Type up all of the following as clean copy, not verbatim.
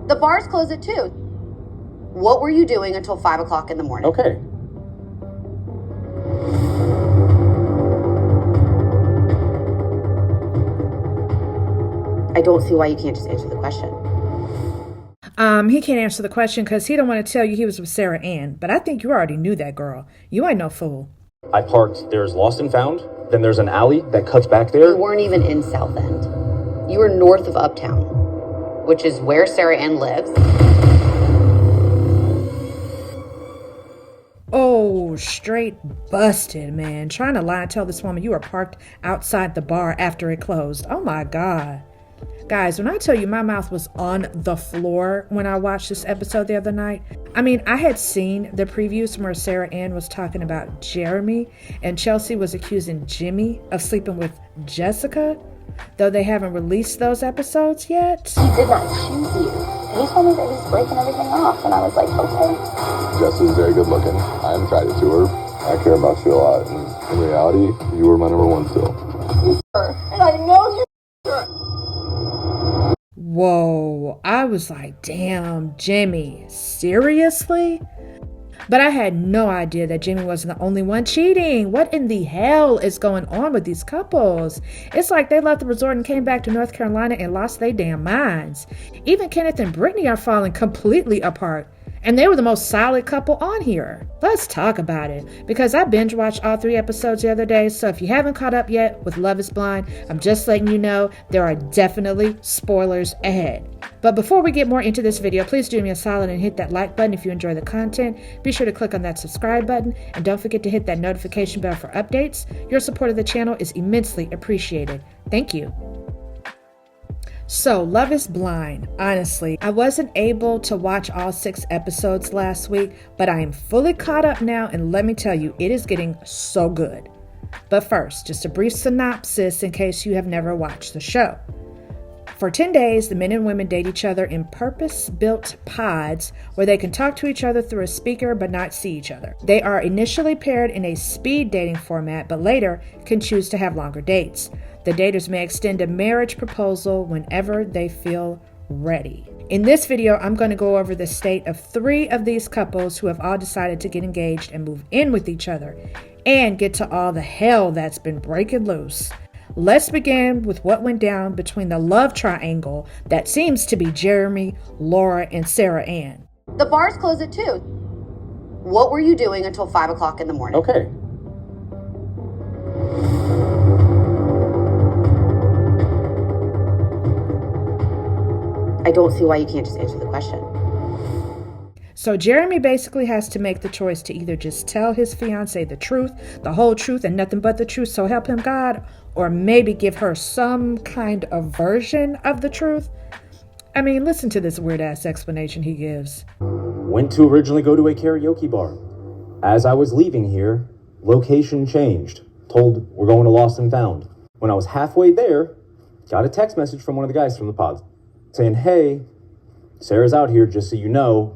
The bars close at 2. What were you doing until 5 o'clock in the morning? Okay. I don't see why you can't just answer the question. He can't answer the question because he don't want to tell you he was with Sarah Ann. But I think you already knew that girl. You ain't no fool. I parked, there's Lost and Found, then there's an alley that cuts back there. You weren't even in South End. You were north of Uptown, which is where Sarah Ann lives. Oh, straight busted, man. Trying to lie and tell this woman you were parked outside the bar after it closed. Oh my God. Guys, when I tell you my mouth was on the floor when I watched this episode the other night, I mean, I had seen the previews where Sarah Ann was talking about Jeremy and Chelsea was accusing Jimmy of sleeping with Jessica, though they haven't released those episodes yet. He did not choose you. He told me that he's breaking everything off, and I was like, okay. Jess is very good looking. I am attracted to her. I care about you a lot. And in reality, you were my number one still. And I know you. Whoa, I was like, damn, Jimmy, seriously? But I had no idea that Jimmy wasn't the only one cheating. What in the hell is going on with these couples? It's like they left the resort and came back to North Carolina and lost their damn minds. Even Kenneth and Brittany are falling completely apart. And they were the most solid couple on here. Let's talk about it, because I binge watched all 3 episodes the other day, so if you haven't caught up yet with Love is Blind, I'm just letting you know there are definitely spoilers ahead. But before we get more into this video, please do me a solid and hit that like button if you enjoy the content. Be sure to click on that subscribe button, and don't forget to hit that notification bell for updates. Your support of the channel is immensely appreciated. Thank you. So, Love is Blind. Honestly, I wasn't able to watch all 6 episodes last week, but I am fully caught up now, and let me tell you, it is getting so good. But first, just a brief synopsis in case you have never watched the show. For 10 days, the men and women date each other in purpose-built pods where they can talk to each other through a speaker but not see each other. They are initially paired in a speed dating format, but later can choose to have longer dates. The daters may extend a marriage proposal whenever they feel ready. In this video, I'm going to go over the state of 3 of these couples who have all decided to get engaged and move in with each other, and get to all the hell that's been breaking loose. Let's begin with what went down between the love triangle that seems to be Jeremy, Laura, and Sarah Ann. The bars close at 2. What were you doing until 5 o'clock in the morning? Okay. I don't see why you can't just answer the question. So Jeremy basically has to make the choice to either just tell his fiancée the truth, the whole truth, and nothing but the truth, so help him God, or maybe give her some kind of version of the truth. I mean, listen to this weird-ass explanation he gives. Went to originally go to a karaoke bar. As I was leaving here, location changed. Told we're going to Lost and Found. When I was halfway there, got a text message from one of the guys from the pod saying, hey, Sarah's out here, just so you know.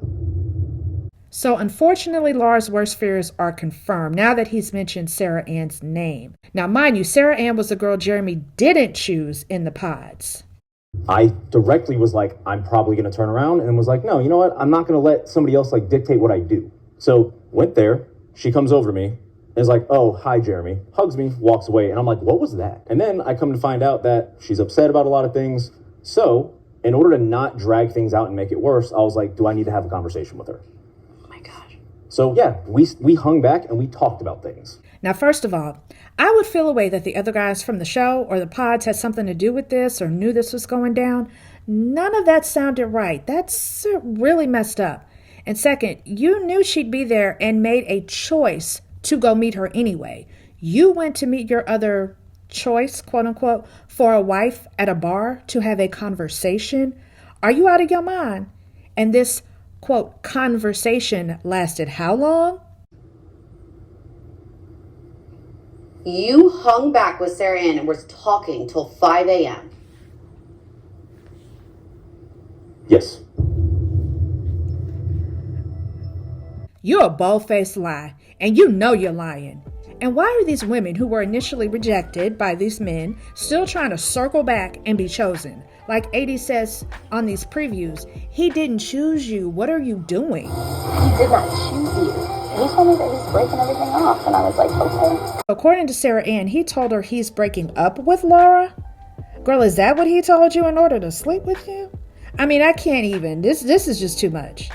So unfortunately, Laura's worst fears are confirmed now that he's mentioned Sarah Ann's name. Now, mind you, Sarah Ann was the girl Jeremy didn't choose in the pods. I directly was like, I'm probably going to turn around, and was like, no, you know what? I'm not going to let somebody else like dictate what I do. So went there. She comes over to me and is like, oh, hi, Jeremy. Hugs me, walks away. And I'm like, what was that? And then I come to find out that she's upset about a lot of things. So in order to not drag things out and make it worse, I was like, do I need to have a conversation with her? So yeah, we hung back and we talked about things. Now, first of all, I would feel a way that the other guys from the show or the pods had something to do with this or knew this was going down. None of that sounded right. That's really messed up. And second, you knew she'd be there and made a choice to go meet her anyway. You went to meet your other choice, quote unquote, for a wife at a bar to have a conversation. Are you out of your mind? And this quote, conversation lasted how long? You hung back with Sarah Ann and was talking till 5 a.m. Yes. You're a bold-faced lie, and you know you're lying. And why are these women who were initially rejected by these men still trying to circle back and be chosen? Like 80 says on these previews, he didn't choose you. What are you doing? He did not choose you. He told me that he's breaking everything off, and I was like, okay. According to Sarah Ann, he told her he's breaking up with Laura. Girl, is that what he told you in order to sleep with you? I mean, I can't even. This is just too much.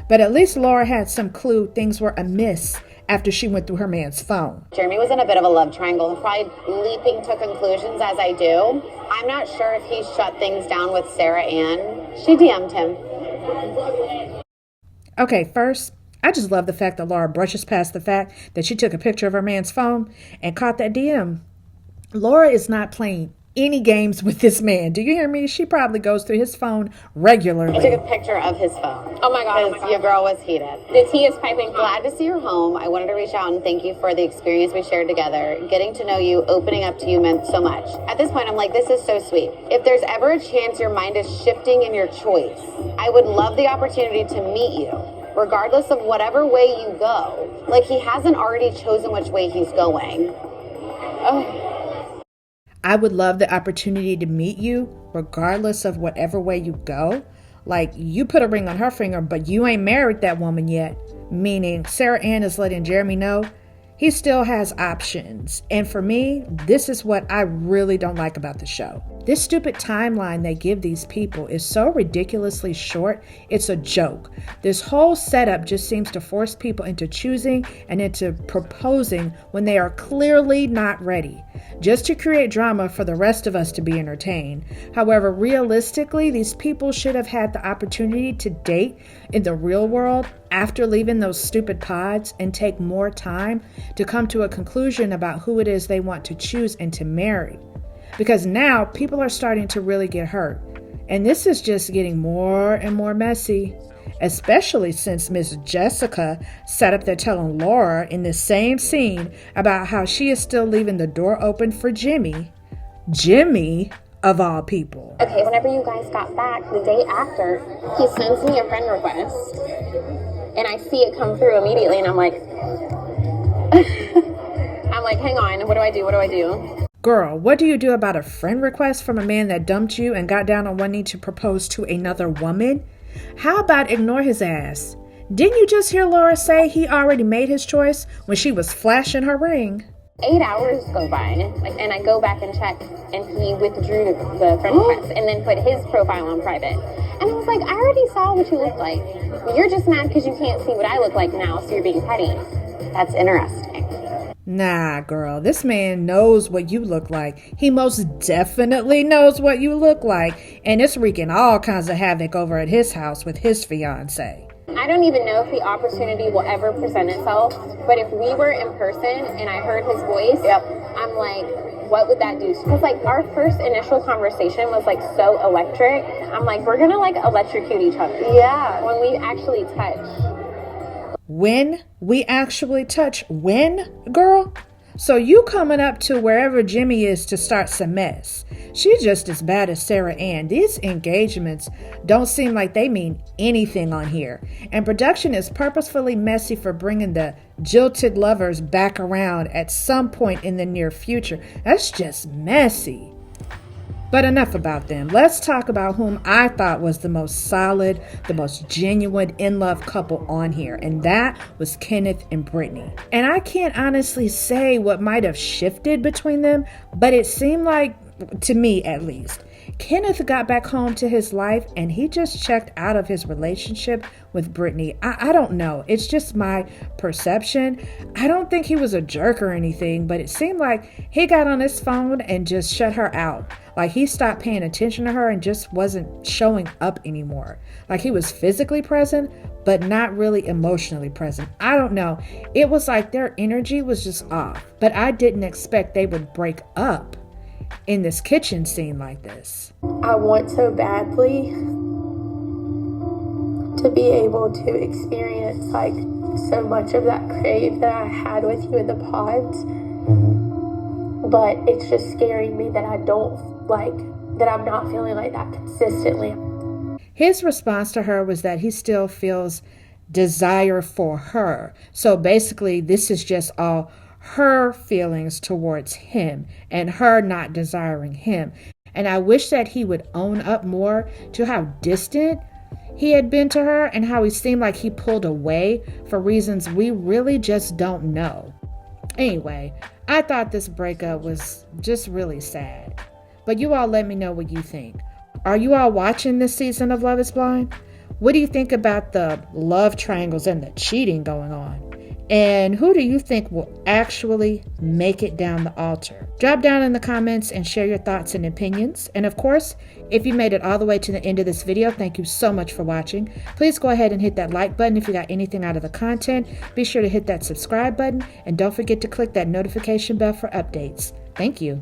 But at least Laura had some clue things were amiss after she went through her man's phone. Jeremy was in a bit of a love triangle, probably leaping to conclusions as I do. I'm not sure if he shut things down with Sarah Ann. She DM'd him. Okay, first, I just love the fact that Laura brushes past the fact that she took a picture of her man's phone and caught that DM. Laura is not playing any games with this man. Do you hear me? She probably goes through his phone regularly. I took a picture of his phone. Oh my God. Because your girl was heated. The tea is piping hot. Glad to see you're home. I wanted to reach out and thank you for the experience we shared together. Getting to know you, opening up to you meant so much. At this point, I'm like, this is so sweet. If there's ever a chance your mind is shifting in your choice, I would love the opportunity to meet you, regardless of whatever way you go. Like, he hasn't already chosen which way he's going. Oh. I would love the opportunity to meet you regardless of whatever way you go. Like, you put a ring on her finger, but you ain't married that woman yet. Meaning Sarah Ann is letting Jeremy know he still has options. And for me, this is what I really don't like about the show. This stupid timeline they give these people is so ridiculously short, it's a joke. This whole setup just seems to force people into choosing and into proposing when they are clearly not ready, just to create drama for the rest of us to be entertained. However, realistically, these people should have had the opportunity to date in the real world after leaving those stupid pods and take more time to come to a conclusion about who it is they want to choose and to marry. Because now people are starting to really get hurt. And this is just getting more and more messy, especially since Miss Jessica sat up there telling Laura in the same scene about how she is still leaving the door open for Jimmy. Jimmy, of all people. Okay, whenever you guys got back, the day after, he sends me a friend request, and I see it come through immediately, and I'm like, hang on, what do I do? Girl, what do you do about a friend request from a man that dumped you and got down on one knee to propose to another woman? How about ignore his ass? Didn't you just hear Laura say he already made his choice when she was flashing her ring? 8 hours go by, and I go back and check, and he withdrew the friend request and then put his profile on private. And I was like, I already saw what you look like. You're just mad because you can't see what I look like now, so you're being petty. That's interesting. Nah, girl, this man knows what you look like. He most definitely knows what you look like, and it's wreaking all kinds of havoc over at his house with his fiance. I don't even know if the opportunity will ever present itself, but if we were in person and I heard his voice, I'm like, what would that do? Because like our first initial conversation was like so electric. I'm like, we're gonna like electrocute each other. Yeah. When we actually touch. When we actually touch, when, girl? So you coming up to wherever Jimmy is to start some mess. She's just as bad as Sarah Ann. These engagements don't seem like they mean anything on here. And production is purposefully messy for bringing the jilted lovers back around at some point in the near future. That's just messy. But enough about them. Let's talk about whom I thought was the most solid, the most genuine in-love couple on here. And that was Kenneth and Brittany. And I can't honestly say what might have shifted between them, but it seemed like, to me at least, Kenneth got back home to his life and he just checked out of his relationship with Brittany. I don't know. It's just my perception. I don't think he was a jerk or anything, but it seemed like he got on his phone and just shut her out. Like he stopped paying attention to her and just wasn't showing up anymore. Like he was physically present, but not really emotionally present. I don't know. It was like their energy was just off. But I didn't expect they would break up in this kitchen scene like this. I want so badly to be able to experience like so much of that crave that I had with you in the pods. But it's just scaring me that I'm not feeling like that consistently. His response to her was that he still feels desire for her. So basically, this is just all her feelings towards him and her not desiring him. And I wish that he would own up more to how distant he had been to her and how he seemed like he pulled away for reasons we really just don't know. Anyway, I thought this breakup was just really sad. But you all let me know what you think. Are you all watching this season of Love is Blind? What do you think about the love triangles and the cheating going on? And who do you think will actually make it down the altar? Drop down in the comments and share your thoughts and opinions. And of course, if you made it all the way to the end of this video, thank you so much for watching. Please go ahead and hit that like button if you got anything out of the content. Be sure to hit that subscribe button and don't forget to click that notification bell for updates. Thank you.